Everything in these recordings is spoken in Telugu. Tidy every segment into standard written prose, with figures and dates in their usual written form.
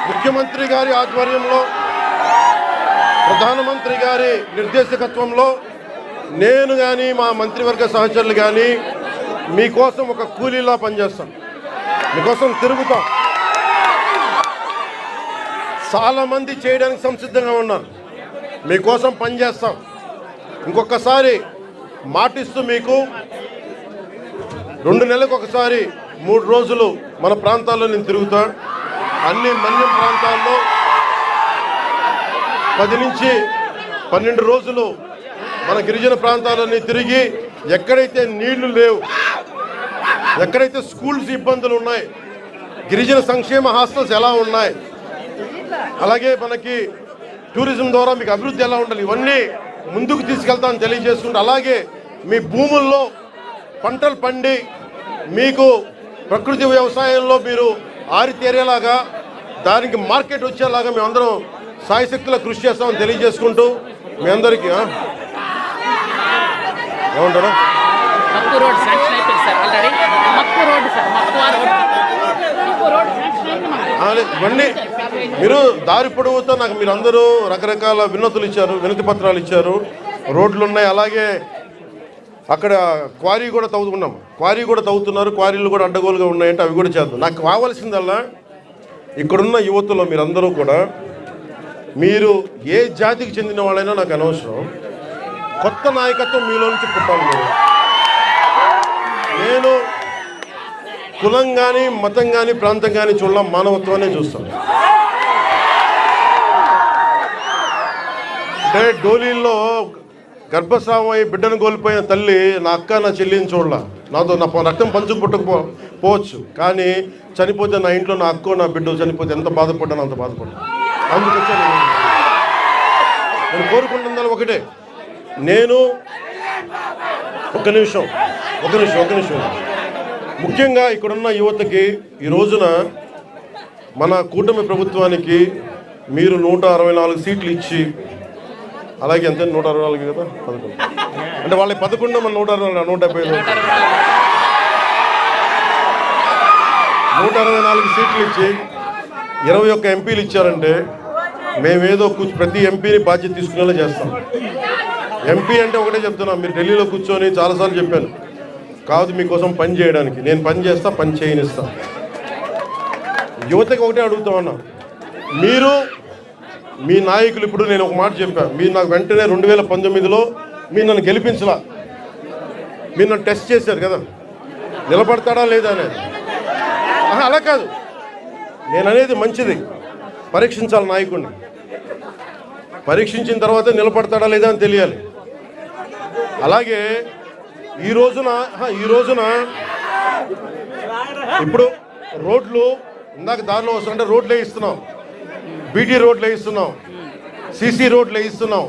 ముఖ్యమంత్రి గారి ఆధ్వర్యంలో, ప్రధానమంత్రి గారి నిర్దేశకత్వంలో నేను కానీ మా మంత్రివర్గ సహచరులు కానీ మీకోసం ఒక కూలీలా పనిచేస్తాం, మీకోసం తిరుగుతాం. చాలామంది చేయడానికి సంసిద్ధంగా ఉన్నారు, మీకోసం పనిచేస్తాం. ఇంకొకసారి మాటిస్తూ మీకు 2 నెలలకు ఒకసారి 3 రోజులు మన ప్రాంతాల్లో నేను తిరుగుతా. అన్ని మన్యం ప్రాంతాల్లో 10 నుంచి 12 రోజులు మన గిరిజన ప్రాంతాలన్నీ తిరిగి ఎక్కడైతే నీళ్లు లేవు, ఎక్కడైతే స్కూల్స్ ఇబ్బందులు ఉన్నాయి, గిరిజన సంక్షేమ హాస్టల్స్ ఎలా ఉన్నాయి, అలాగే మనకి టూరిజం ద్వారా మీకు అభివృద్ధి ఎలా ఉండాలి, ఇవన్నీ ముందుకు తీసుకెళ్తామని తెలియజేసుకుంటూ, అలాగే మీ భూముల్లో పంటలు పండి మీకు ప్రకృతి వ్యవసాయంలో మీరు ఆరితేరేలాగా దానికి మార్కెట్ వచ్చేలాగా మేమందరం సాయశక్తిలో కృషి చేస్తామని తెలియజేసుకుంటూ మీ అందరికీ ఏమంటారా ఇవన్నీ మీరు దారి పొడవుతో నాకు మీరు అందరూ రకరకాల వినతులు ఇచ్చారు, వినతి పత్రాలు ఇచ్చారు. రోడ్లు ఉన్నాయి, అలాగే అక్కడ క్వారీ కూడా తవ్వుతున్నాం, క్వారీ కూడా తవ్వుతున్నారు, క్వారీలు కూడా అడ్డగోలుగా ఉన్నాయంటే అవి కూడా చేద్దాం. నాకు కావాల్సిందల్లా ఇక్కడున్న యువతలో మీరందరూ కూడా మీరు ఏ జాతికి చెందిన వాళ్ళైనా నాకు అనవసరం, కొత్త నాయకత్వం మీలో నుంచి పుట్టాలి. నేను కులం కానీ మతం కానీ ప్రాంతం కానీ చూడడం మానవత్వాన్ని చూస్తాను. అంటే డోలీల్లో గర్భస్రావం అయి బిడ్డను కోల్పోయిన తల్లి నా అక్క నా చెల్లిని చూడాల, నాతో నా రక్తం పంచుకు పుట్టకపోవచ్చు, కానీ చనిపోతే నా ఇంట్లో నా అక్కో నా బిడ్డ చనిపోతే ఎంత బాధపడ్డాను అంత బాధపడ్డాను. అందుకొచ్చా నేను కోరుకుంటున్నాను ఒకటే, నేను ఒక నిమిషం ముఖ్యంగా ఇక్కడున్న యువతకి ఈ రోజున మన కూటమి ప్రభుత్వానికి మీరు 164 సీట్లు ఇచ్చి, అలాగే ఎంత 164 కదా 11 అంటే వాళ్ళకి 11 మన 165 164 సీట్లు ఇచ్చి 21 ఎంపీలు ఇచ్చారంటే మేమేదో ప్రతి ఎంపీని బాధ్యత తీసుకునేలా చేస్తాం. ఎంపీ అంటే ఒకటే చెప్తున్నాం, మీరు ఢిల్లీలో కూర్చొని చాలాసార్లు చెప్పాను, కాదు మీకోసం పని చేయడానికి, నేను పని చేస్తా, పని చేయనిస్తా. యువతకి ఒకటే అడుగుతామన్నా, మీరు మీ నాయకులు ఇప్పుడు నేను ఒక మాట చెప్పాను, మీరు నాకు వెంటనే 2019లో మీరు నన్ను గెలిపించలా, మీరు నన్ను టెస్ట్ చేశారు కదా, నిలబడతాడా లేదా అనేది. అలా కాదు, నేను అనేది మంచిది, పరీక్షించాలి నాయకుడిని, పరీక్షించిన తర్వాత నిలబడతాడా లేదా అని తెలియాలి. అలాగే ఈ రోజున ఇప్పుడు రోడ్లు ఇందాక దారిలో వస్తుంటే రోడ్లు వేయిస్తున్నాం, బీటీ రోడ్లు వేయిస్తున్నాం, సీసీ రోడ్లు వేయిస్తున్నాం.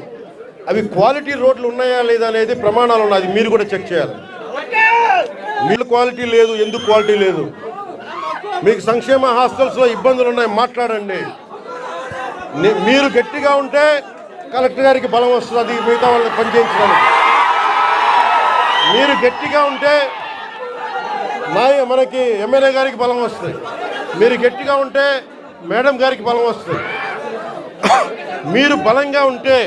అవి క్వాలిటీ రోడ్లు ఉన్నాయా లేదా అనేది ప్రమాణాలు ఉన్నాయి, అది మీరు కూడా చెక్ చేయాలి. మీరు క్వాలిటీ లేదు, ఎందుకు క్వాలిటీ లేదు, మీకు సంక్షేమ హాస్టల్స్లో ఇబ్బందులు ఉన్నాయి, మాట్లాడండి. మీరు గట్టిగా ఉంటే కలెక్టర్ గారికి బలం వస్తుంది మిగతా వాళ్ళని పనిచేయించడానికి. మీరు గట్టిగా ఉంటే మనకి ఎమ్మెల్యే గారికి బలం వస్తుంది, మీరు గట్టిగా ఉంటే మేడం గారికి బలం వస్తుంది. మీరు బలంగా ఉంటే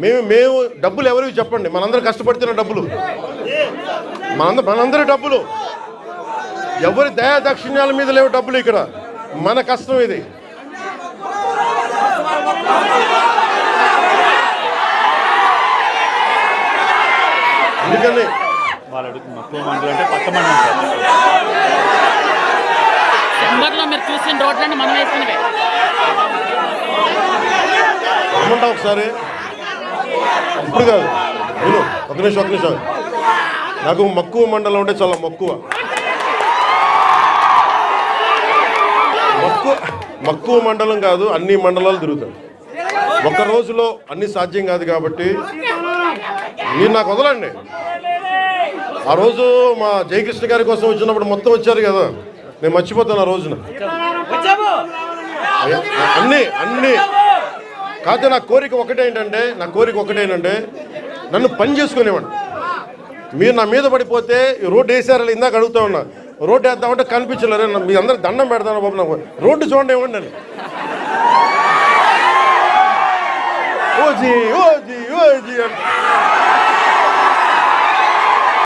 మేము డబ్బులు ఎవరికి చెప్పండి, మనందరూ కష్టపడుతున్న డబ్బులు, మనందరి డబ్బులు, ఎవరి దయా దక్షిణ్యాల మీద లేవు డబ్బులు, ఇక్కడ మన కష్టం ఇది. ఎందుకని ఏమంటావు ఒకసారి, ఇప్పుడు కాదు, నేను ఒక నిమిషం నాకు మక్కువ మండలం అంటే చాలా మక్కువ మండలం కాదు, అన్ని మండలాలు తిరుగుతాడు. ఒక్క రోజులో అన్ని సాధ్యం కాదు కాబట్టి మీరు నాకు వదలండి. ఆ రోజు మా జయకృష్ణ గారి కోసం వచ్చినప్పుడు మొత్తం వచ్చారు కదా, నేను మర్చిపోతాను ఆ రోజున అన్నీ. కాకపోతే నా కోరిక ఒకటే ఏంటంటే నన్ను పని చేసుకునేవాడు. మీరు నా మీద పడిపోతే రోడ్డు వేసారని ఇందాక అడుగుతా ఉన్నా, రోడ్డు వేద్దామంటే కనిపించలేరు. మీ అందరికి దండం పెడతాను బాబు, నాకు రోడ్డు చూడండి ఇవ్వండి అని. ఓజీ ఓజీ ఓజీ అని